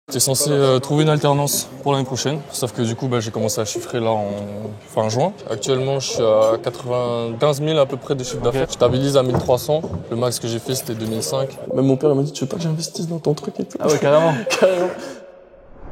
J'étais censé trouver une alternance pour l'année prochaine, sauf que du coup j'ai commencé à chiffrer là en fin juin. Actuellement je suis à 95 000 à peu près de chiffre d'affaires. Je stabilise à 1300, le max que j'ai fait c'était 2005. Même mon père il m'a dit tu veux pas que j'investisse dans ton truc et tout. Ah ouais carrément. Carrément.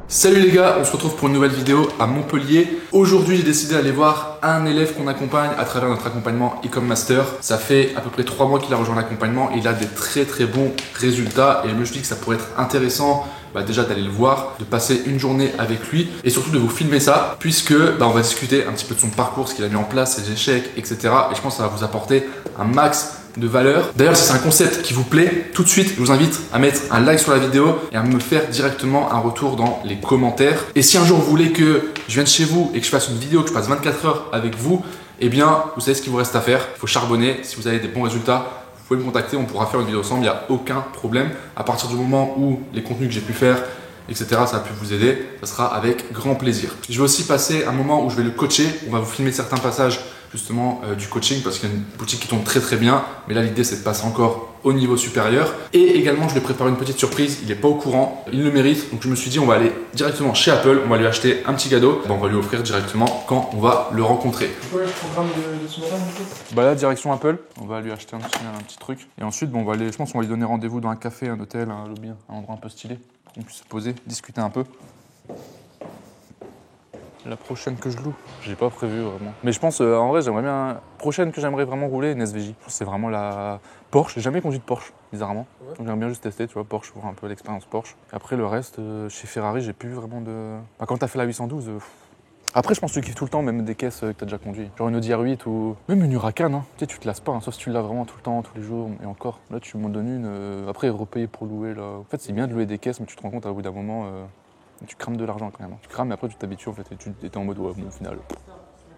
Salut les gars, on se retrouve pour une nouvelle vidéo à Montpellier. Aujourd'hui j'ai décidé d'aller voir un élève qu'on accompagne à travers notre accompagnement Ecom Master. Ça fait à peu près 3 mois qu'il a rejoint l'accompagnement et il a des très bons résultats. Et je me suis dit que ça pourrait être intéressant déjà d'aller le voir, de passer une journée avec lui et surtout de vous filmer ça puisque on va discuter un petit peu de son parcours, ce qu'il a mis en place, ses échecs, etc. Et je pense que ça va vous apporter un max de valeur. D'ailleurs, si c'est un concept qui vous plaît, tout de suite, je vous invite à mettre un like sur la vidéo et à me faire directement un retour dans les commentaires. Et si un jour vous voulez que je vienne chez vous et que je fasse une vidéo, que je passe 24 heures avec vous, eh bien, vous savez ce qu'il vous reste à faire. Il faut charbonner. Si vous avez des bons résultats, vous pouvez me contacter, on pourra faire une vidéo ensemble, il n'y a aucun problème. À partir du moment où les contenus que j'ai pu faire, etc., ça a pu vous aider, ça sera avec grand plaisir. Je vais aussi passer un moment où je vais le coacher, on va vous filmer certains passages justement du coaching parce qu'il y a une boutique qui tourne très bien, mais là l'idée c'est de passer encore au niveau supérieur. Et également je lui ai préparé une petite surprise, il n'est pas au courant, il le mérite, donc je me suis dit on va aller directement chez Apple, on va lui acheter un petit cadeau, on va lui offrir directement quand on va le rencontrer. C'est quoi le programme de ce matin du coup ? Là direction Apple, on va lui acheter un petit truc et ensuite on va aller, je pense qu'on va lui donner rendez-vous dans un café, un hôtel, un lobby, un endroit un peu stylé pour qu'on puisse se poser, discuter un peu. La prochaine que je loue, j'ai pas prévu vraiment. Mais je pense, en vrai, j'aimerais bien. Prochaine que j'aimerais vraiment rouler, une SVJ. C'est vraiment la Porsche. J'ai jamais conduit de Porsche, bizarrement. Ouais. Donc j'aimerais bien juste tester, tu vois, Porsche, voir un peu l'expérience Porsche. Et après, le reste, chez Ferrari, j'ai plus vraiment de. Quand t'as fait la 812, Après, je pense que tu kiffes tout le temps, même des caisses que t'as déjà conduit. Genre une Audi R8 ou même une Huracan, hein. Tu sais, tu te lasses pas, hein, sauf si tu l'as vraiment tout le temps, tous les jours. Et encore, là, tu m'en donnes une. Après, repayer pour louer, là. En fait, c'est bien de louer des caisses, mais tu te rends compte, au bout d'un moment. Tu crames de l'argent quand même. Tu crames, mais après tu t'habitues en fait. Et tu étais en mode ouais, bon, au final,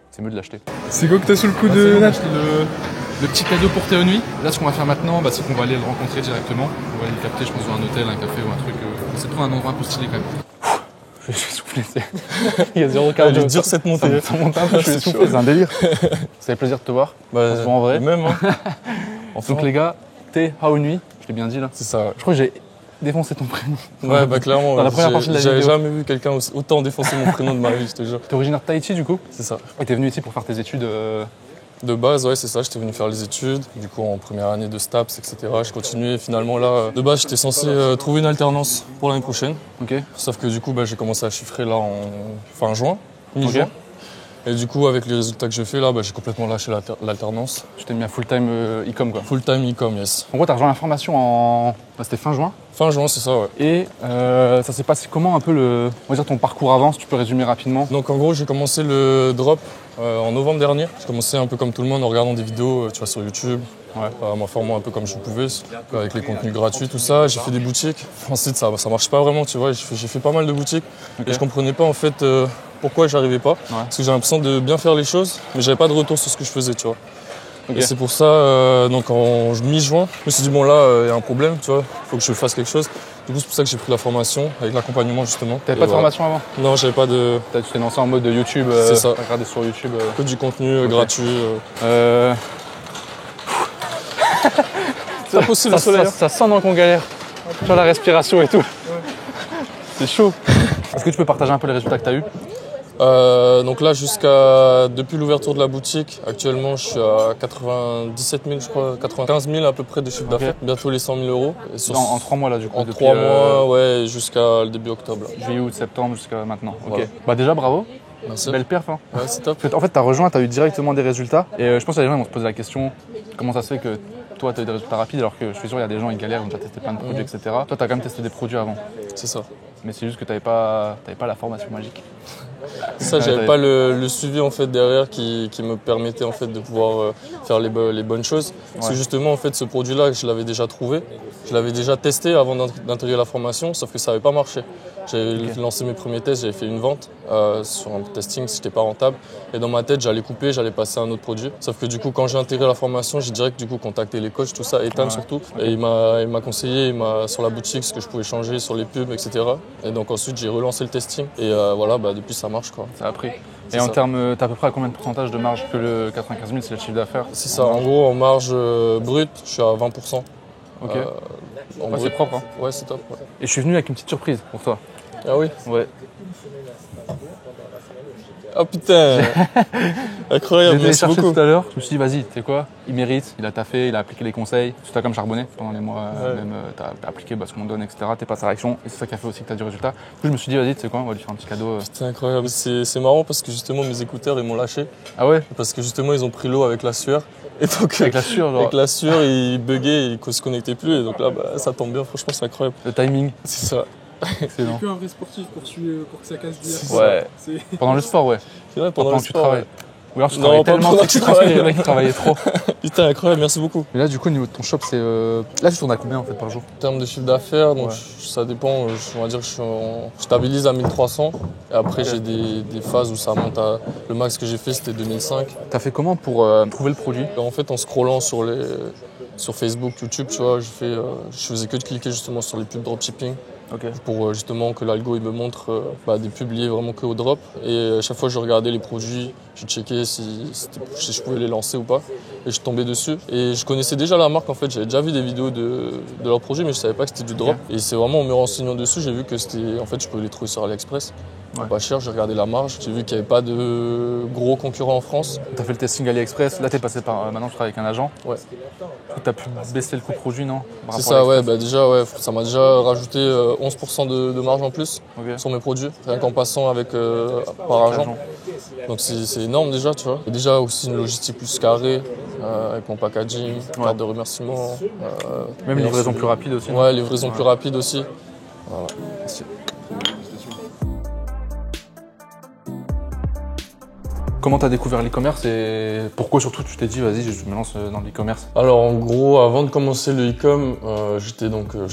c'est mieux de l'acheter. C'est quoi que t'as sous le coup de Natch, le petit cadeau pour Théo Nuit. Là, ce qu'on va faire maintenant, c'est qu'on va aller le rencontrer directement. On va aller le capter, je pense, dans un hôtel, un café ou un truc. On essaie de trouver un endroit un peu stylé quand même. Je vais souffler, il y a 0 cardio. Elle est dure cette montée. Ça monte un peu, je vais souffler, c'est un délire. Ça fait plaisir de te voir. On se voit en vrai. Même, hein. Enfin. Donc les gars, Théo Nuit, je l'ai bien dit là. C'est ça. Je crois que j'ai défoncé ton prénom. Ouais, clairement. Dans la première partie de la vidéo. J'avais jamais vu quelqu'un autant défoncer mon prénom de ma vie, je te jure. T'es originaire de Tahiti du coup ? C'est ça. Et t'es venu ici pour faire tes études De base, ouais, c'est ça. J'étais venu faire les études. Du coup, en première année de STAPS, etc. Je continuais finalement là. De base, j'étais censé trouver une alternance pour l'année prochaine. Ok. Sauf que du coup, j'ai commencé à chiffrer là en fin juin, mi-juin. Okay. Et du coup, avec les résultats que je fais là, j'ai complètement lâché l'alternance. Tu t'es mis à full-time e-com quoi. Full-time e-com, yes. En gros, t'as rejoint la formation en. C'était fin juin. Fin juin, c'est ça, ouais. Et ça s'est passé comment un peu on va dire ton parcours avant, si tu peux résumer rapidement. Donc en gros, j'ai commencé le drop en novembre dernier. J'ai commencé un peu comme tout le monde en regardant des vidéos tu vois, sur YouTube, m'informant un peu comme je pouvais, avec les contenus gratuits, tout ça. J'ai fait des boutiques. Ensuite, ça marche pas vraiment, tu vois. J'ai fait pas mal de boutiques et je comprenais pas en fait pourquoi j'arrivais pas. Parce que j'ai l'impression de bien faire les choses, mais j'avais pas de retour sur ce que je faisais, tu vois. Okay. Et c'est pour ça, donc en mi-juin, je me suis dit bon là, il y a un problème, tu vois, il faut que je fasse quelque chose. Du coup, c'est pour ça que j'ai pris la formation avec l'accompagnement justement. T'avais pas de formation avant ? Non, j'avais pas de. Tu t'es lancé en mode de YouTube, c'est ça. Regarder sur YouTube. Que du contenu gratuit. C'est impossible le soleil. Ça sent donc qu'on galère. Sur la respiration et tout. C'est chaud. Est-ce que tu peux partager un peu les résultats que tu as eu ? Donc là, depuis l'ouverture de la boutique, actuellement, je suis à 97 000, je crois, 95 000 à peu près de chiffre d'affaires, bientôt les 100 000 euros. Et en 3 mois là, du coup. En 3 mois, ouais, jusqu'à le début octobre. Juillet, août, septembre, jusqu'à maintenant. Voilà. Ok. Déjà, bravo. Merci. Belle perf. Hein. Ouais, c'est top. En fait, tu as rejoint, tu as eu directement des résultats. Et je pense que les gens vont se poser la question comment ça se fait que toi, tu as eu des résultats rapides alors que je suis sûr, il y a des gens qui galèrent, ils ont déjà testé plein de produits, etc. Toi, tu as quand même testé des produits avant. C'est ça. Mais c'est juste que tu n'avais pas la formation magique. Ça, j'avais pas le suivi en fait derrière qui me permettait en fait de pouvoir faire les bonnes choses. Parce que justement en fait ce produit-là, je l'avais déjà trouvé, je l'avais déjà testé avant d'intégrer la formation, sauf que ça n'avait pas marché. J'avais lancé mes premiers tests, j'avais fait une vente sur un testing, c'était pas rentable. Et dans ma tête, j'allais couper, j'allais passer à un autre produit. Sauf que du coup, quand j'ai intégré la formation, j'ai direct du coup contacté les coachs, tout ça, Ethan surtout. Et il m'a conseillé, sur la boutique ce que je pouvais changer sur les pubs, etc. Et donc ensuite, j'ai relancé le testing. Et voilà, depuis ça marche quoi. Ça a pris. Et en termes, t'as à peu près à combien de pourcentage de marge que le 95 000, c'est le chiffre d'affaires? C'est ça, en gros, en marge brute, je suis à 20%. Ok. C'est propre. Hein. Ouais, c'est top. Ouais. Et je suis venu avec une petite surprise pour toi. Ah oui? Ouais. Oh putain. Incroyable, J'ai merci cherché beaucoup. tout à l'heure, je me suis dit, vas-y, tu sais quoi, il mérite, il a taffé, il a appliqué les conseils, tu as comme charbonné pendant les mois, même t'as appliqué ce qu'on donne, etc. T'es passé à l'action, et c'est ça qui a fait aussi que t'as du résultat. Du coup, je me suis dit, vas-y, tu sais quoi, on va lui faire un petit cadeau. C'est incroyable, c'est marrant parce que justement mes écouteurs ils m'ont lâché. Ah ouais? Parce que justement ils ont pris l'eau avec la sueur. Et donc, Avec la sueur, genre. avec la sueur, ils buggaient, ils se connectaient plus. Et donc là, ça tombe bien, franchement, c'est incroyable. Le timing, C'est ça. excellent. Un vrai sportif pour que ça casse bien. Ouais. Pendant le sport, ouais. C'est vrai, pendant le que tu sport, travailles. ouais. Ou alors tu Non, travailles pas tellement pendant que que tu je travaille. le mec travaillait trop. Putain, incroyable, merci beaucoup. Mais là, du coup, au niveau de ton shop, c'est. Là, tu tournes à combien en fait par jour? En termes de chiffre d'affaires, donc Ouais. ça dépend. On va dire que je stabilise à 1300. Et après, j'ai des phases où ça monte à. Le max que j'ai fait, c'était 2005. T'as fait comment pour trouver le produit? En fait, en scrollant sur Facebook, YouTube, tu vois, je faisais que de cliquer justement sur les pubs dropshipping. Ok. Pour justement que l'algo il me montre des pubs liés vraiment que au drop. Et à chaque fois je regardais les produits, je checkais si je pouvais les lancer ou pas. Et je tombais dessus. Et je connaissais déjà la marque en fait, j'avais déjà vu des vidéos de leurs produits mais je savais pas que c'était du drop. Et c'est vraiment en me renseignant dessus, j'ai vu que c'était. En fait je pouvais les trouver sur AliExpress. Ouais. Pas cher, j'ai regardé la marge, j'ai vu qu'il n'y avait pas de gros concurrents en France. T'as fait le testing AliExpress, là t'es passé par. Maintenant tu travailles avec un agent. Ouais. T'as pu baisser le coût produit, non? Par C'est rapport à ça, ouais, AliExpress. déjà, ouais, ça m'a déjà rajouté 11% de marge en plus Ok. sur mes produits, rien qu'en passant avec par agent. Donc c'est énorme déjà, tu vois. Et déjà aussi une logistique plus carrée, avec mon packaging, carte de remerciement. Même et livraison ensuite- plus rapide aussi. non? Ouais, livraison plus rapide aussi. Voilà. Comment t'as découvert l'e-commerce et pourquoi surtout tu t'es dit vas-y je me lance dans l'e-commerce? Alors en gros, avant de commencer le e-com, j'étais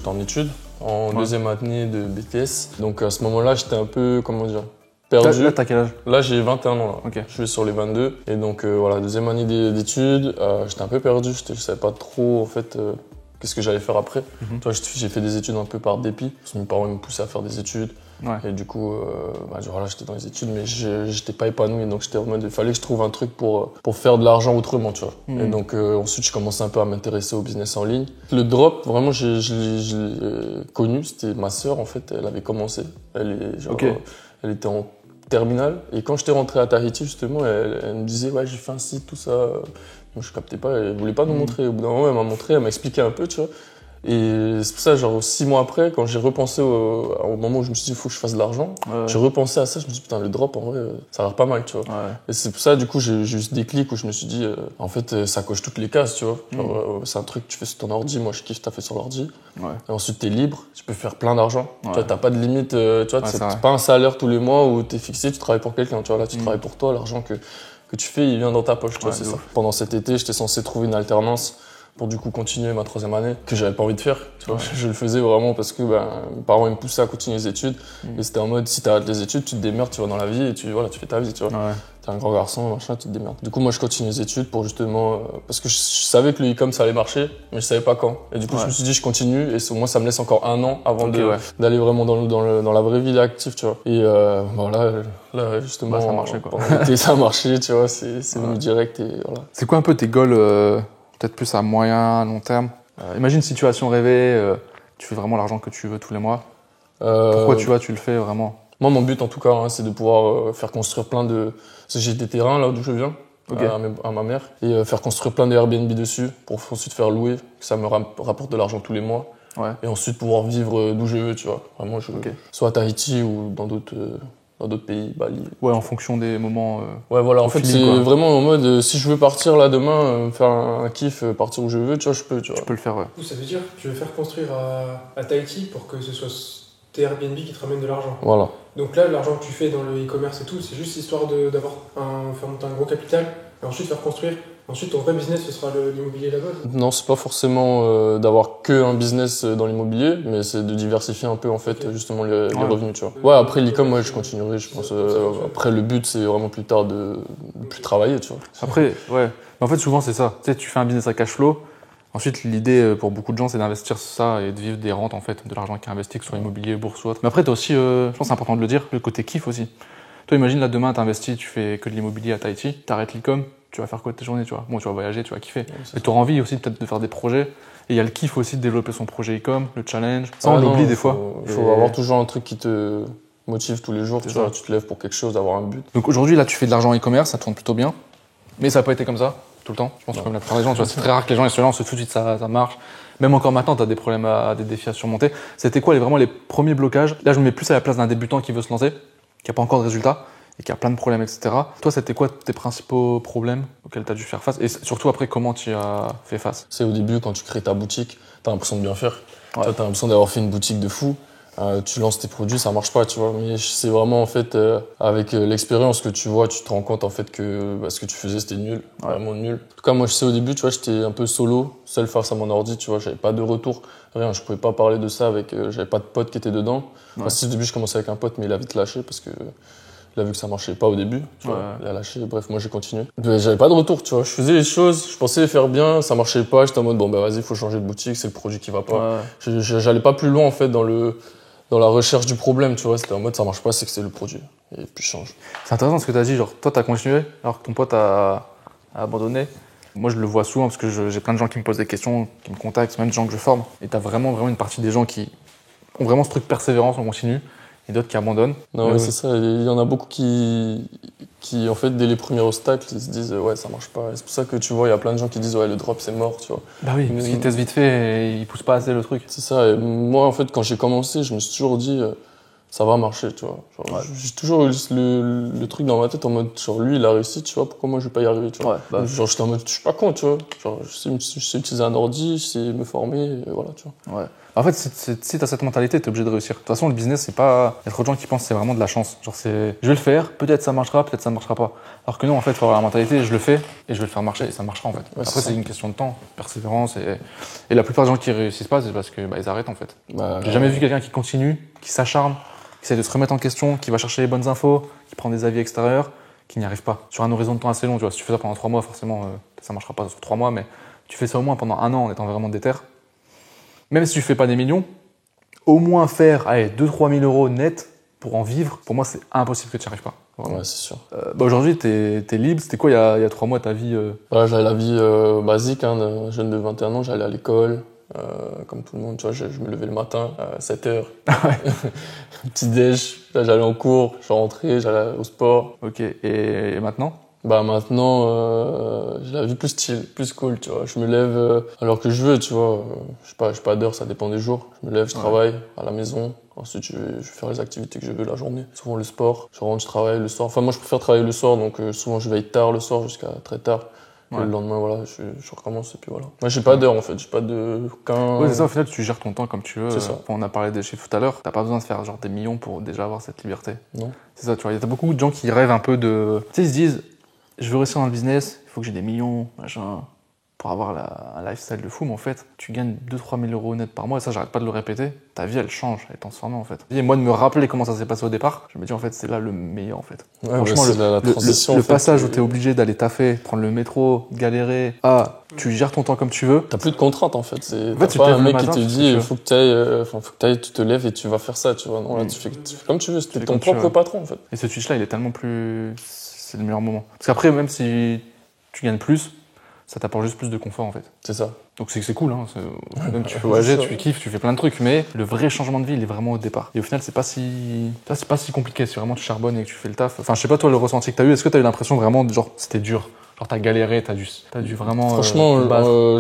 en études, en deuxième année de BTS. Donc à ce moment-là, j'étais un peu, comment dire, perdu. Là t'as quel âge? Là, j'ai 21 ans. Là. Ok. Je suis sur les 22. Et donc, voilà, deuxième année d'études. J'étais un peu perdu. Je savais pas trop, en fait, qu'est-ce que j'allais faire après. Toi, j'ai fait des études un peu par dépit. Parce que mes parents me poussaient à faire des études. Ouais. Et du coup, voilà, j'étais dans les études, mais j'étais pas épanoui. Donc, j'étais en mode, il fallait que je trouve un truc pour faire de l'argent autrement, tu vois. Et donc, ensuite, je commençais un peu à m'intéresser au business en ligne. Le drop, vraiment, je l'ai connu. C'était ma sœur, en fait. Elle avait commencé. Elle était en terminale. Et quand j'étais rentré à Tahiti, justement, elle me disait, ouais, j'ai fait un site, tout ça. Moi, je captais pas. Elle voulait pas nous montrer. Au bout d'un moment, elle m'a montré, elle m'a expliqué un peu, tu vois. Et c'est pour ça, genre 6 mois après, quand j'ai repensé au moment où je me suis dit, il faut que je fasse de l'argent, j'ai repensé à ça, je me suis dit, putain, le drop, en vrai, ça a l'air pas mal, tu vois. Ouais. Et c'est pour ça, du coup, j'ai eu ce déclic où je me suis dit, en fait, ça coche toutes les cases, tu vois. Genre, c'est un truc que tu fais sur ton ordi, moi, je kiffe, t'as fait sur l'ordi. Ouais. Et ensuite, t'es libre, tu peux faire plein d'argent. Ouais. Tu vois, t'as pas de limite, tu vois, c'est vrai. c'est pas un salaire tous les mois où t'es fixé, tu travailles pour quelqu'un, tu vois. Là, tu travailles pour toi, l'argent que tu fais, il vient dans ta poche, tu vois, c'est ça. Pendant cet été, j'étais censé trouver une alternance pour du coup continuer ma troisième année, que j'avais pas envie de faire, tu vois. Je le faisais vraiment parce que mes parents ils me poussaient à continuer les études. Et c'était en mode, si t'arrêtes les études, tu te démerdes, tu vas dans la vie et tu fais ta vie, tu vois. Ouais. T'es un grand garçon, machin, tu te démerdes. Du coup, moi, je continue les études pour justement, parce que je savais que le e-com ça allait marcher, mais je savais pas quand. Et du coup, je me suis dit, je continue et au moins, ça me laisse encore 1 an avant d'aller vraiment dans la vraie vie active, tu vois. Et là, justement, ça a marché, quoi. pendant l'été, ça a marché, tu vois, c'est venu direct et voilà. C'est quoi un peu tes goals, peut-être plus à moyen, long terme? Imagine une situation rêvée, tu fais vraiment l'argent que tu veux tous les mois. Pourquoi tu le fais vraiment? Moi, mon but, en tout cas, hein, c'est de pouvoir faire construire plein de... Parce que j'ai des terrains, là d'où je viens, à ma mère, et faire construire plein de Airbnb dessus, pour ensuite faire louer, que ça me rapporte de l'argent tous les mois. Ouais. Et ensuite pouvoir vivre d'où je veux, tu vois. Vraiment, soit à Tahiti ou dans d'autres pays, Bali. Ouais, en fonction des moments. Ouais, voilà, en fait, feeling, c'est quoi. vraiment en mode, si je veux partir là demain, faire un kiff, partir où je veux, tu vois, je peux, tu vois. Tu peux le faire, ouais. Ça veut dire que tu veux faire construire à Tahiti pour que ce soit tes Airbnb qui te ramènent de l'argent. Voilà. Donc là, l'argent que tu fais dans le e-commerce et tout, c'est juste histoire faire monter un gros capital et ensuite faire construire. Ensuite, ton vrai business, ce sera l'immobilier là-bas. Non, c'est pas forcément d'avoir que un business dans l'immobilier, mais c'est de diversifier un peu en fait justement les revenus, tu vois. Ouais, après l'e-com, je continuerai, je pense. Après, le but, c'est vraiment plus tard de plus travailler, tu vois. Après, ouais. Mais en fait, souvent, c'est ça. Tu sais, tu fais un business à cash flow. Ensuite, l'idée pour beaucoup de gens, c'est d'investir ça et de vivre des rentes, en fait, de l'argent qui est investi, que ce soit immobilier, bourse ou autre. Mais après, t'as aussi, je pense que c'est important de le dire, le côté kiff aussi. Toi, imagine, là, demain, t'investis, tu fais que de l'immobilier à Tahiti, t'arrêtes l'e-com, tu vas faire quoi de tes journées, tu vois? Bon, tu vas voyager, tu vas kiffer. Mais tu auras envie aussi peut-être de faire des projets. Et il y a le kiff aussi de développer son projet e-com, le challenge. Ça, on l'oublie des fois. Il faut avoir toujours un truc qui te motive tous les jours. Tu vois, tu te lèves pour quelque chose, d'avoir un but. Donc aujourd'hui, là, tu fais de l'argent e-commerce, ça tourne plutôt bien. Mais ça n'a pas été comme ça tout le temps. Je pense que comme la plupart des gens, tu vois, c'est très rare que les gens ils se lancent tout de suite, ça marche. Même encore maintenant, tu as des problèmes, des défis à surmonter. C'était quoi vraiment les premiers blocages? Là, je me mets plus à la place d'un débutant qui veut se lancer, qui n'a pas encore de résultats et qui a plein de problèmes, etc. Toi, c'était quoi tes principaux problèmes auxquels tu as dû faire face? Et surtout après, comment tu as fait face? C'est au début, quand tu crées ta boutique, tu as l'impression de bien faire. Ouais. Tu as l'impression d'avoir fait une boutique de fou. Tu lances tes produits, ça marche pas, tu vois. Mais c'est vraiment en fait avec l'expérience que tu vois, tu te rends compte en fait que ce que tu faisais c'était nul, vraiment nul. En tout cas, moi je sais au début, tu vois, j'étais un peu solo, seul face à mon ordi, tu vois, j'avais pas de retour, rien, je pouvais pas parler de ça avec, j'avais pas de pote qui était dedans. Enfin, si au début je commençais avec un pote, mais il a vite lâché parce que il a vu que ça marchait pas au début, tu vois, il a lâché, bref, moi j'ai continué. J'avais pas de retour, tu vois, je faisais les choses, je pensais les faire bien, ça marchait pas, j'étais en mode bon bah vas-y, faut changer de boutique, c'est le produit qui va pas. J'allais pas plus loin en fait dans la recherche du problème, tu vois, c'était en mode ça marche pas, c'est que c'est le produit. Et puis change. C'est intéressant ce que tu as dit, genre toi t'as continué alors que ton pote a abandonné. Moi je le vois souvent parce que j'ai plein de gens qui me posent des questions, qui me contactent, même des gens que je forme. Et t'as vraiment une partie des gens qui ont vraiment ce truc persévérance, on continue, et d'autres qui abandonnent. Non, ouais, c'est ça, il y en a beaucoup qui en fait dès les premiers obstacles, ils se disent ouais ça marche pas. Et c'est pour ça que tu vois, il y a plein de gens qui disent ouais le drop c'est mort, tu vois. Bah oui, parce qu'ils testent vite fait et ils poussent pas assez le truc. C'est ça, et moi en fait quand j'ai commencé, je me suis toujours dit ça va marcher, tu vois. J'ai toujours eu le truc dans ma tête en mode genre lui il a réussi, tu vois, pourquoi moi je vais pas y arriver, tu vois. Genre j'étais en mode je suis pas con, tu vois. Genre je sais utiliser un ordi, je sais me former, et voilà, tu vois. Ouais. En fait, si t'as cette mentalité, t'es obligé de réussir. De toute façon, le business, c'est pas. Il y a trop de gens qui pensent que c'est vraiment de la chance. Genre, c'est. Je vais le faire, peut-être ça marchera, peut-être ça marchera pas. Alors que non, en fait, il faut avoir la mentalité, je le fais et je vais le faire marcher et ça marchera en fait. Ouais, après, c'est une question de temps, persévérance et la plupart des gens qui réussissent pas, c'est parce que ils arrêtent en fait. J'ai jamais vu quelqu'un qui continue, qui s'acharne, qui essaie de se remettre en question, qui va chercher les bonnes infos, qui prend des avis extérieurs, qui n'y arrive pas. Sur un horizon de temps assez long, tu vois, si tu fais ça pendant 3 mois, forcément, ça marchera pas sur 3 mois, mais tu fais ça au moins pendant 1 an en étant vraiment déter. Même si tu fais pas des millions, au moins faire 2-3 000 euros net pour en vivre, pour moi c'est impossible que tu n'y arrives pas. Vraiment. Ouais, c'est sûr. Aujourd'hui t'es libre, c'était quoi il y a 3 mois ta vie Ouais, j'avais la vie basique, hein, d'un jeune de 21 ans, j'allais à l'école, comme tout le monde, tu vois, je me levais le matin à 7h, petit déj, là j'allais en cours, je rentrais, j'allais au sport. Ok, et maintenant? Bah maintenant, j'ai la vie plus style, plus cool, tu vois. Je me lève à l'heure que je veux, tu vois. Je sais pas d'heure, ça dépend des jours. Je me lève, je travaille à la maison. Ensuite, je vais faire les activités que je veux la journée. Souvent le sport. Je rentre, je travaille le soir. Enfin, moi, je préfère travailler le soir, donc souvent je veille tard le soir jusqu'à très tard. Et le lendemain, voilà, je recommence et puis voilà. Moi, j'ai pas d'heure en fait, j'ai pas de Oui, c'est ça, au final, tu gères ton temps comme tu veux. C'est ça. On a parlé des chiffres tout à l'heure. T'as pas besoin de faire genre des millions pour déjà avoir cette liberté. Non. C'est ça, tu vois. Il y a beaucoup de gens qui rêvent un peu de. Tu sais, ils se disent. Je veux réussir dans le business, il faut que j'ai des millions, machin, pour avoir un lifestyle de fou, mais en fait, tu gagnes 2-3 000 euros net par mois, et ça, j'arrête pas de le répéter, ta vie, elle change, elle est transformée, en fait. Et moi, de me rappeler comment ça s'est passé au départ, je me dis, en fait, c'est là le meilleur, en fait. Ouais, franchement, la transition, le passage où t'es obligé d'aller taffer, prendre le métro, galérer, tu gères ton temps comme tu veux. T'as plus de contraintes, en fait. En fait, t'as pas un mec qui te dit, il faut que t'ailles, tu te lèves et tu vas faire ça, tu vois. Non, là, tu fais comme tu veux, t'es ton propre patron, en fait. Et ce switch-là, il est tellement plus... C'est le meilleur moment. Parce qu'après, même si tu gagnes plus, ça t'apporte juste plus de confort en fait. C'est ça. Donc c'est cool, hein. Même tu peux voyager, tu kiffes, tu fais plein de trucs, mais le vrai changement de vie, il est vraiment au départ. Et au final, c'est pas si compliqué. Si vraiment tu charbonnes et que tu fais le taf. Enfin, je sais pas toi le ressenti que t'as eu. Est-ce que t'as eu l'impression vraiment genre c'était dur? Genre t'as galéré, t'as dû vraiment. Franchement,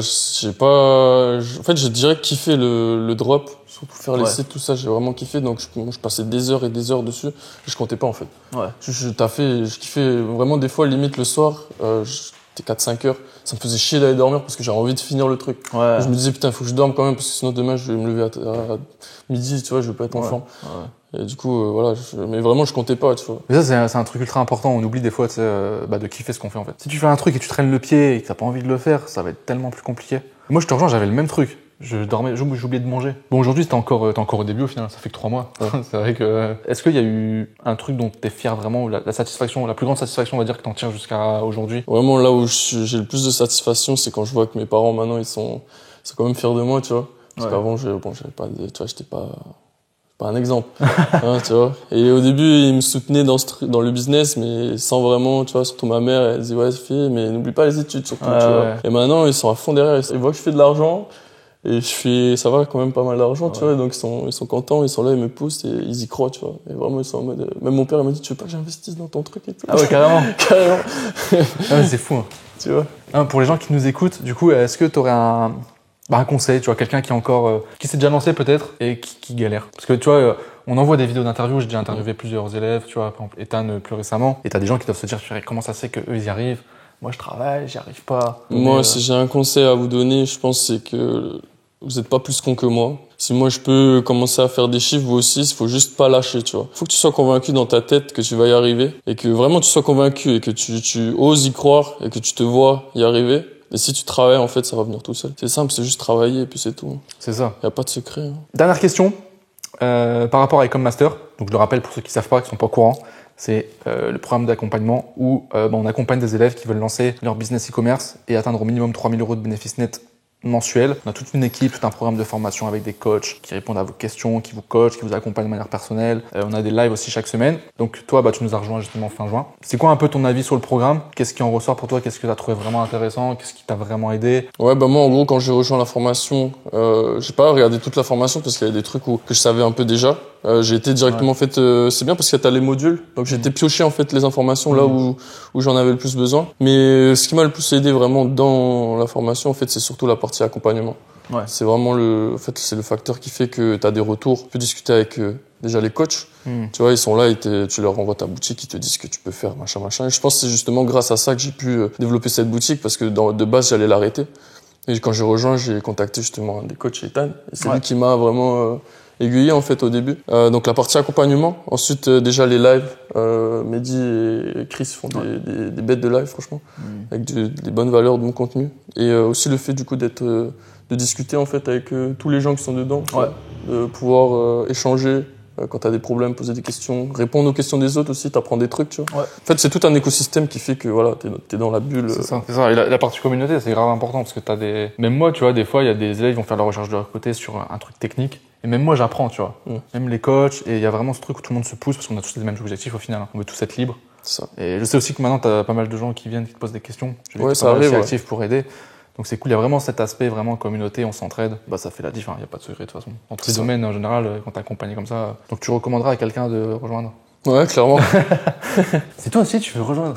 j'ai pas. En fait, j'ai direct kiffé le drop. Surtout faire les sites, tout ça, j'ai vraiment kiffé. Donc je passais des heures et des heures dessus. Je comptais pas en fait. Ouais. Je taffais, je kiffais vraiment des fois limite le soir. J'étais 4-5 heures. Ça me faisait chier d'aller dormir parce que j'avais envie de finir le truc. Ouais. Je me disais putain, faut que je dorme quand même parce que sinon demain je vais me lever à midi, tu vois, je vais pas être en forme. Ouais. Et du coup, voilà, mais vraiment je comptais pas, tu vois. Mais ça, c'est un truc ultra important. On oublie des fois, tu sais, de kiffer ce qu'on fait en fait. Si tu fais un truc et tu traînes le pied et que t'as pas envie de le faire, ça va être tellement plus compliqué. Moi, je te rejoins, j'avais le même truc. Je dormais, j'oubliais de manger. Bon, aujourd'hui, t'es encore au début au final, ça fait que 3 mois. Ouais. C'est vrai que. Est-ce qu'il y a eu un truc dont t'es fier vraiment, ou la satisfaction, la plus grande satisfaction, on va dire, que t'en tires jusqu'à aujourd'hui? Vraiment, là où j'ai le plus de satisfaction, c'est quand je vois que mes parents maintenant, ils sont quand même fiers de moi, tu vois. Parce qu'avant, j'avais pas, tu vois, j'étais pas pas un exemple, hein, tu vois. Et au début, ils me soutenaient dans le business, mais sans vraiment, tu vois, surtout ma mère, elle disait, ouais, fille, mais n'oublie pas les études, surtout, tu vois. Et maintenant, ils sont à fond derrière, ils voient que je fais de l'argent, et ça va quand même pas mal d'argent, tu vois, donc ils sont contents, ils sont là, ils me poussent, et ils y croient, tu vois. Et vraiment, ils sont en mode, même mon père, il m'a dit, tu veux pas que j'investisse dans ton truc et tout. Ah ouais, carrément. Carrément. Ah ouais, c'est fou, hein. Tu vois. Pour les gens qui nous écoutent, du coup, est-ce que tu aurais un conseil, tu vois, quelqu'un qui est encore, qui s'est déjà lancé peut-être et qui galère? Parce que tu vois, on envoie des vidéos d'interviews, j'ai déjà interviewé plusieurs élèves, tu vois, par exemple Ethan plus récemment, et t'as des gens qui doivent se dire, comment ça se fait qu'eux ils y arrivent? Moi je travaille, j'y arrive pas. Moi, si j'ai un conseil à vous donner, je pense c'est que vous n'êtes pas plus con que moi. Si moi je peux commencer à faire des chiffres, vous aussi, il faut juste pas lâcher, tu vois. Faut que tu sois convaincu dans ta tête que tu vas y arriver et que vraiment tu sois convaincu et que tu oses y croire et que tu te vois y arriver. Et si tu travailles, en fait, ça va venir tout seul. C'est simple, c'est juste travailler et puis c'est tout. C'est ça. Y a pas de secret. Hein. Dernière question, par rapport à Ecom Master. Donc je le rappelle pour ceux qui savent pas, qui sont pas au courant. C'est le programme d'accompagnement où on accompagne des élèves qui veulent lancer leur business e-commerce et atteindre au minimum 3 000 € de bénéfices nets mensuels. On a toute une équipe, tout un programme de formation avec des coachs qui répondent à vos questions, qui vous coachent, qui vous accompagnent de manière personnelle. On a des lives aussi chaque semaine. Donc toi, tu nous as rejoint justement fin juin. C'est quoi un peu ton avis sur le programme? Qu'est-ce qui en ressort pour toi? Qu'est-ce que tu as trouvé vraiment intéressant? Qu'est-ce qui t'a vraiment aidé? Ouais, moi en gros quand j'ai rejoint la formation, j'ai pas regardé toute la formation parce qu'il y avait des trucs que je savais un peu déjà. J'ai été directement en fait, c'est bien parce que t'as les modules, donc j'ai été piocher en fait les informations là où j'en avais le plus besoin. Mais ce qui m'a le plus aidé vraiment dans la formation en fait, c'est surtout la partie accompagnement. Ouais. C'est vraiment c'est le facteur qui fait que t'as des retours. Tu peux discuter avec déjà les coachs. Tu vois, ils sont là et tu leur envoies ta boutique, ils te disent ce que tu peux faire, machin. Et je pense que c'est justement grâce à ça que j'ai pu développer cette boutique parce que de base j'allais l'arrêter. Et quand j'ai rejoint, j'ai contacté justement un des coachs, Ethan, et c'est lui qui m'a vraiment aiguillé en fait au début. Donc la partie accompagnement, ensuite déjà les lives, Mehdi et Chris font des bêtes de live franchement, avec des bonnes valeurs de mon contenu. Et aussi le fait du coup de discuter en fait avec tous les gens qui sont dedans, de pouvoir échanger. Quand t'as des problèmes, poser des questions, répondre aux questions des autres aussi, t'apprends des trucs, tu vois. Ouais. En fait, c'est tout un écosystème qui fait que voilà, t'es dans la bulle. C'est ça. Et la partie communauté, c'est grave important parce que même moi, tu vois, des fois, il y a des élèves qui vont faire la recherche de leur côté sur un truc technique. Et même moi, j'apprends, tu vois. Même les coachs. Et il y a vraiment ce truc où tout le monde se pousse parce qu'on a tous les mêmes objectifs au final. On veut tous être libres. C'est ça. Et je sais aussi que maintenant, t'as pas mal de gens qui viennent, qui te posent des questions. Ça arrive. Actifs pour aider. Donc c'est cool, il y a vraiment cet aspect vraiment communauté, on s'entraide. Ça fait la diff, il n'y a pas de secret de toute façon. Dans tous les domaines en général, quand t'es accompagné comme ça. Donc tu recommanderas à quelqu'un de rejoindre? Ouais, clairement. C'est toi aussi, tu veux rejoindre?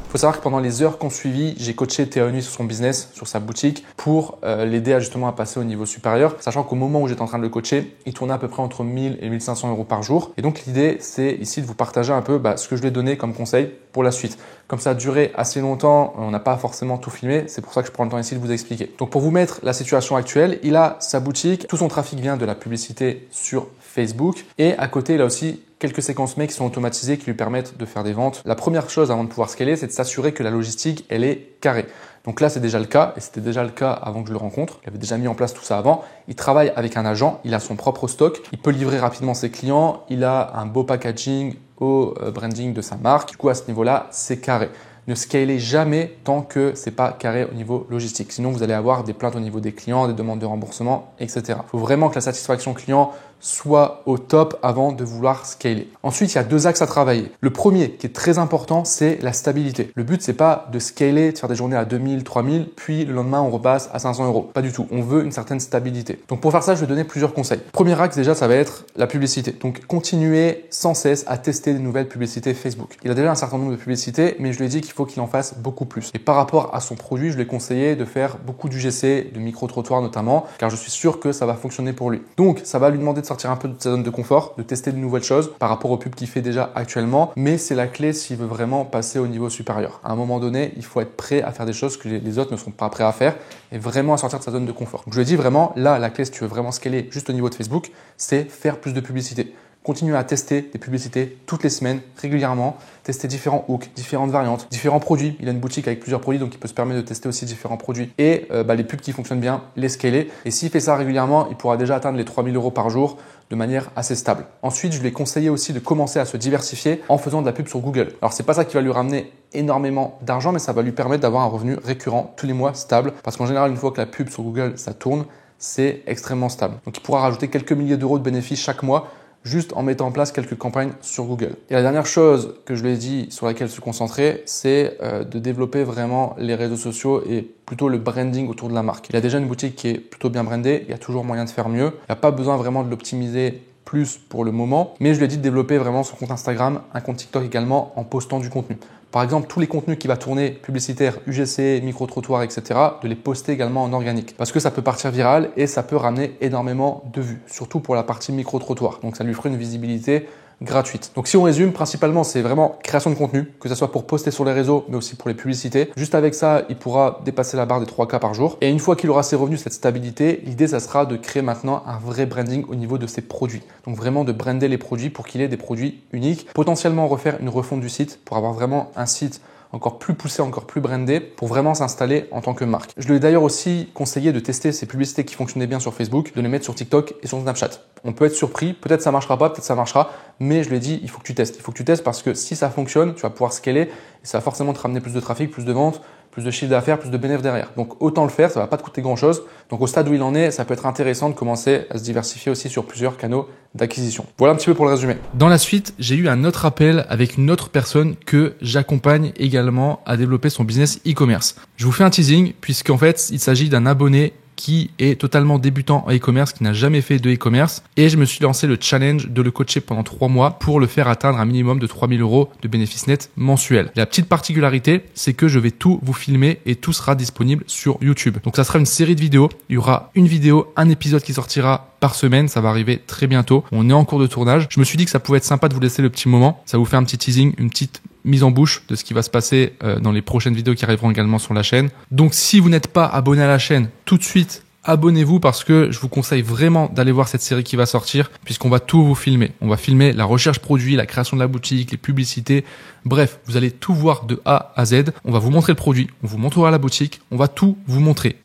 Faut savoir que pendant les heures qu'on suivit, j'ai coaché Théa Nuit sur son business, sur sa boutique, pour l'aider justement à passer au niveau supérieur. Sachant qu'au moment où j'étais en train de le coacher, il tournait à peu près entre 1000 et 1500 € par jour. Et donc l'idée, c'est ici de vous partager un peu ce que je lui ai donné comme conseil pour la suite. Comme ça a duré assez longtemps, on n'a pas forcément tout filmé, c'est pour ça que je prends le temps ici de vous expliquer. Donc pour vous mettre la situation actuelle, il a sa boutique, tout son trafic vient de la publicité sur Facebook et à côté il a aussi quelques séquences mails qui sont automatisées qui lui permettent de faire des ventes. La première chose avant de pouvoir scaler, c'est de s'assurer que la logistique elle est carrée. Donc là c'est déjà le cas et c'était déjà le cas avant que je le rencontre. Il avait déjà mis en place tout ça avant. Il travaille avec un agent, il a son propre stock, il peut livrer rapidement ses clients, il a un beau packaging au branding de sa marque. Du coup à ce niveau-là c'est carré. Ne scalez jamais tant que c'est pas carré au niveau logistique. Sinon, vous allez avoir des plaintes au niveau des clients, des demandes de remboursement, etc. Il faut vraiment que la satisfaction client soit au top avant de vouloir scaler. Ensuite, il y a deux axes à travailler. Le premier, qui est très important, c'est la stabilité. Le but, c'est pas de scaler, de faire des journées à 2000, 3000, puis le lendemain, on repasse à 500 €. Pas du tout. On veut une certaine stabilité. Donc, pour faire ça, je vais donner plusieurs conseils. Premier axe, déjà, ça va être la publicité. Donc, continuez sans cesse à tester des nouvelles publicités Facebook. Il a déjà un certain nombre de publicités, mais je lui ai dit qu'il faut qu'il en fasse beaucoup plus. Et par rapport à son produit, je lui ai conseillé de faire beaucoup d'UGC, de micro-trottoirs notamment, car je suis sûr que ça va fonctionner pour lui. Donc, ça va lui demander de sortir un peu de sa zone de confort, de tester de nouvelles choses par rapport aux pubs qu'il fait déjà actuellement, mais c'est la clé s'il veut vraiment passer au niveau supérieur. À un moment donné, il faut être prêt à faire des choses que les autres ne sont pas prêts à faire et vraiment à sortir de sa zone de confort. Donc, je lui ai dit vraiment, là, la clé si tu veux vraiment scaler juste au niveau de Facebook, c'est faire plus de publicité. Continuez à tester des publicités toutes les semaines, régulièrement, tester différents hooks, différentes variantes, différents produits. Il a une boutique avec plusieurs produits, donc il peut se permettre de tester aussi différents produits. Et les pubs qui fonctionnent bien, les scaler. Et s'il fait ça régulièrement, il pourra déjà atteindre les 3000 € par jour de manière assez stable. Ensuite, je lui ai conseillé aussi de commencer à se diversifier en faisant de la pub sur Google. Alors, c'est pas ça qui va lui ramener énormément d'argent, mais ça va lui permettre d'avoir un revenu récurrent tous les mois stable. Parce qu'en général, une fois que la pub sur Google, ça tourne, c'est extrêmement stable. Donc il pourra rajouter quelques milliers d'euros de bénéfices chaque mois juste en mettant en place quelques campagnes sur Google. Et la dernière chose que je lui ai dit sur laquelle se concentrer, c'est de développer vraiment les réseaux sociaux et plutôt le branding autour de la marque. Il a déjà une boutique qui est plutôt bien brandée, il y a toujours moyen de faire mieux. Il n'y a pas besoin vraiment de l'optimiser plus pour le moment, mais je lui ai dit de développer vraiment son compte Instagram, un compte TikTok également en postant du contenu. Par exemple, tous les contenus qui va tourner publicitaires, UGC, micro-trottoir, etc., de les poster également en organique. Parce que ça peut partir viral et ça peut ramener énormément de vues, surtout pour la partie micro-trottoir. Donc ça lui ferait une visibilité gratuite. Donc si on résume, principalement c'est vraiment création de contenu, que ce soit pour poster sur les réseaux mais aussi pour les publicités. Juste avec ça, il pourra dépasser la barre des 3K par jour. Et une fois qu'il aura ses revenus, cette stabilité, l'idée ça sera de créer maintenant un vrai branding au niveau de ses produits. Donc vraiment de brander les produits pour qu'il ait des produits uniques. Potentiellement refaire une refonte du site pour avoir vraiment un site encore plus poussé, encore plus brandé pour vraiment s'installer en tant que marque. Je lui ai d'ailleurs aussi conseillé de tester ces publicités qui fonctionnaient bien sur Facebook, de les mettre sur TikTok et sur Snapchat. On peut être surpris, peut-être ça marchera pas, peut-être ça marchera, mais je lui ai dit il faut que tu testes. Il faut que tu testes parce que si ça fonctionne, tu vas pouvoir scaler et ça va forcément te ramener plus de trafic, plus de ventes, plus de chiffre d'affaires, plus de bénéfices derrière. Donc autant le faire, ça va pas te coûter grand-chose. Donc au stade où il en est, ça peut être intéressant de commencer à se diversifier aussi sur plusieurs canaux d'acquisition. Voilà un petit peu pour le résumé. Dans la suite, j'ai eu un autre appel avec une autre personne que j'accompagne également à développer son business e-commerce. Je vous fais un teasing puisqu'en fait, il s'agit d'un abonné qui est totalement débutant en e-commerce, qui n'a jamais fait de e-commerce. Et je me suis lancé le challenge de le coacher pendant 3 mois pour le faire atteindre un minimum de 3 000 euros de bénéfices nets mensuels. La petite particularité, c'est que je vais tout vous filmer et tout sera disponible sur YouTube. Donc ça sera une série de vidéos. Il y aura une vidéo, un épisode qui sortira par semaine. Ça va arriver très bientôt. On est en cours de tournage. Je me suis dit que ça pouvait être sympa de vous laisser le petit moment. Ça vous fait un petit teasing, une petite mise en bouche de ce qui va se passer dans les prochaines vidéos qui arriveront également sur la chaîne. Donc si vous n'êtes pas abonné à la chaîne, tout de suite, abonnez-vous parce que je vous conseille vraiment d'aller voir cette série qui va sortir puisqu'on va tout vous filmer. On va filmer la recherche produit, la création de la boutique, les publicités. Bref, vous allez tout voir de A à Z. On va vous montrer le produit, on vous montrera la boutique, on va tout vous montrer.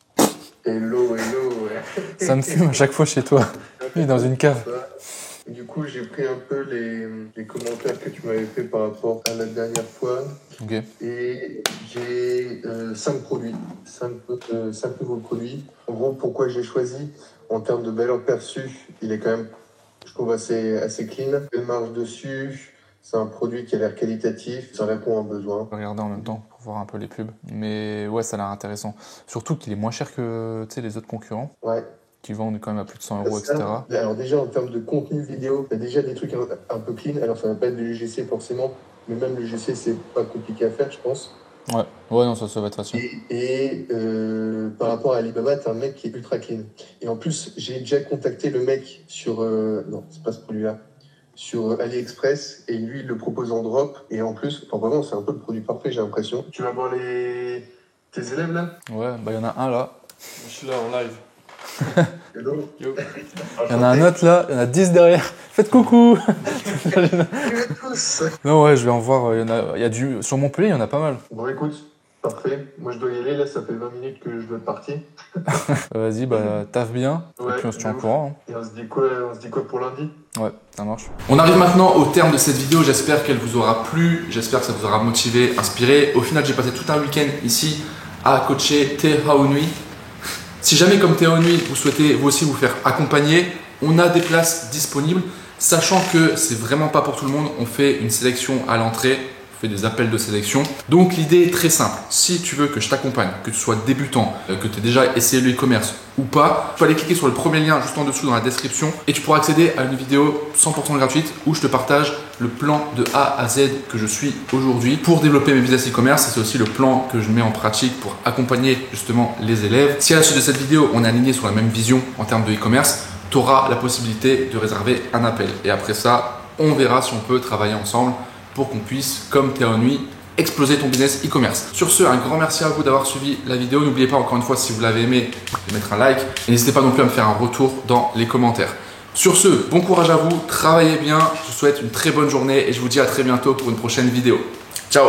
Hello, hello. Ça me fume à chaque fois chez toi. Oui, dans une cave. Du coup, j'ai pris un peu les commentaires que tu m'avais fait par rapport à la dernière fois. Ok. Et j'ai 5 produits, 5 nouveaux produits. En gros, pourquoi j'ai choisi, en termes de valeur perçue, il est quand même, je trouve, assez clean. Belle marge dessus. C'est un produit qui a l'air qualitatif, ça répond à un besoin. Je vais regarder en même temps pour voir un peu les pubs. Mais ouais, ça a l'air intéressant. Surtout qu'il est moins cher que les autres concurrents. Ouais. Qui vendent quand même à plus de 100 euros, etc. Alors déjà, en termes de contenu vidéo, il y a déjà des trucs un peu clean. Alors ça va pas être de l'UGC forcément, mais même l'UGC, c'est pas compliqué à faire, je pense. Ouais, non, ça va être facile. Et par rapport à Alibaba, t'as un mec qui est ultra clean. Et en plus, j'ai déjà contacté le mec sur... non, c'est pas ce produit-là. Sur AliExpress, et lui, il le propose en drop. Et en plus, enfin vraiment, c'est un peu le produit parfait, j'ai l'impression. Tu vas voir tes élèves, là? Ouais, bah il y en a un là. Je suis là en live. Hello. Yo. Il y en a un autre là, il y en a 10 derrière. Faites coucou. Non ouais, je vais en voir, il y a sur Montpellier, il y en a pas mal. Bon écoute, parfait. Moi je dois y aller, là ça fait 20 minutes que je dois partir. Vas-y, bah taffe bien, Ouais, et puis on se tient au courant. Et on se dit quoi pour lundi? Ouais, ça marche. On arrive maintenant au terme de cette vidéo, j'espère qu'elle vous aura plu, j'espère que ça vous aura motivé, inspiré. Au final, j'ai passé tout un week-end ici à coacher Te Haunui. Si jamais comme Te Haunui, vous souhaitez vous aussi vous faire accompagner, on a des places disponibles, sachant que c'est vraiment pas pour tout le monde, on fait une sélection à l'entrée, on fait des appels de sélection. Donc l'idée est très simple, si tu veux que je t'accompagne, que tu sois débutant, que tu aies déjà essayé le e-commerce ou pas, tu peux aller cliquer sur le premier lien juste en dessous dans la description et tu pourras accéder à une vidéo 100% gratuite où je te partage le plan de A à Z que je suis aujourd'hui pour développer mes business e-commerce. C'est aussi le plan que je mets en pratique pour accompagner justement les élèves. Si à la suite de cette vidéo, on est aligné sur la même vision en termes de e-commerce, tu auras la possibilité de réserver un appel. Et après ça, on verra si on peut travailler ensemble pour qu'on puisse, comme Te Haunui, exploser ton business e-commerce. Sur ce, un grand merci à vous d'avoir suivi la vidéo. N'oubliez pas encore une fois, si vous l'avez aimé, de mettre un like. Et n'hésitez pas non plus à me faire un retour dans les commentaires. Sur ce, bon courage à vous, travaillez bien. Je vous souhaite une très bonne journée et je vous dis à très bientôt pour une prochaine vidéo. Ciao!